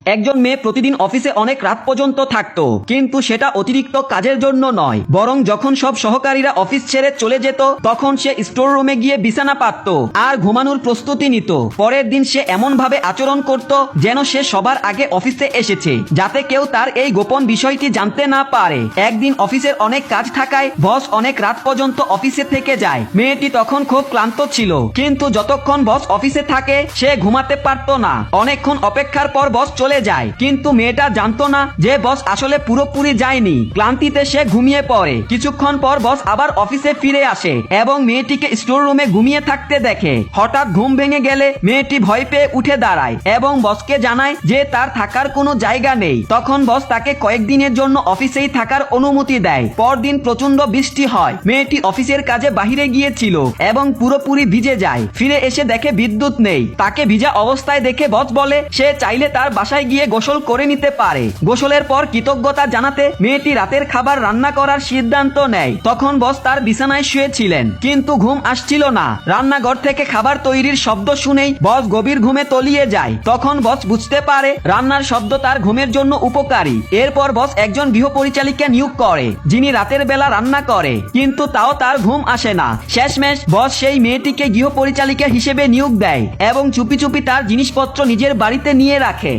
একজন মেয়ে প্রতিদিন অফিসে অনেক রাত পর্যন্ত থাকতো, কিন্তু সেটা অতিরিক্ত কাজের জন্য নয়, বরং যখন সব সহকারীরা অফিস ছেড়ে চলে যেত তখন সে স্টোর রুমে গিয়ে বিছানা পাতত আর ঘুমানোর প্রস্তুতি নিত। পরের দিন সে এমন ভাবে আচরণ করত যেন সে সবার আগে অফিসে এসেছে, যাতে কেউ তার এই গোপন বিষয়টি জানতে না পারে। একদিন অফিসের অনেক কাজ থাকায় বস অনেক রাত পর্যন্ত অফিসে থেকে যায়। মেয়েটি তখন খুব ক্লান্ত ছিল, কিন্তু যতক্ষণ বস অফিসে থাকে সে ঘুমাতে পারত না। অনেকক্ষণ অপেক্ষার পর বস চলে যায়, কিন্তু মেয়েটা জানতো না যে বস আসলে পুরোপুরি যায়নি। ক্লান্তিতে সে ঘুমিয়ে পড়ে। কিছুক্ষণ পর বস আবার অফিসে ফিরে আসে এবং মেয়েটিকে স্টোর রুমে ঘুমিয়ে থাকতে দেখে। হঠাৎ ঘুম ভেঙে গেলে মেয়েটি ভয় পেয়ে উঠে দাঁড়ায় এবং বসকে জানায় যে তার থাকার কোনো জায়গা নেই। তখন বস তাকে কয়েকদিনের জন্য অফিসেই থাকার অনুমতি দেয়। পরদিন প্রচন্ড বৃষ্টি হয়। মেয়েটি অফিসের কাজে বাহিরে গিয়েছিল এবং পুরোপুরি ভিজে যায়। ফিরে এসে দেখে বিদ্যুৎ নেই। তাকে ভিজা অবস্থায় দেখে বস বলে সে চাইলে তার বাসায় গিয়ে গোসল করে নিতে পারে। গোসলের পর কৃতজ্ঞতা জানাতে মেয়েটি রাতের খাবার রান্না করার সিদ্ধান্ত নেয়। তখন বস তার বিছানায় শুয়েছিলেন, কিন্তু ঘুম আসছিল না। রান্নাঘর থেকে খাবার তৈরির শব্দ শুনেই বস গভীর ঘুমে তলিয়ে যায়। তখন বস বুঝতে পারে রান্নার শব্দ তার ঘুমের জন্য উপকারী। এরপর বস একজন গৃহপরিচালিকা নিয়োগ করে, যিনি রাতের বেলা রান্না করে, কিন্তু তাও তার ঘুম আসে না। শেষমেশ বস সেই মেয়েটিকে গৃহপরিচালিকা হিসেবে নিয়োগ দেয় এবং চুপি চুপি তার জিনিসপত্র নিজের বাড়িতে নিয়ে রাখে।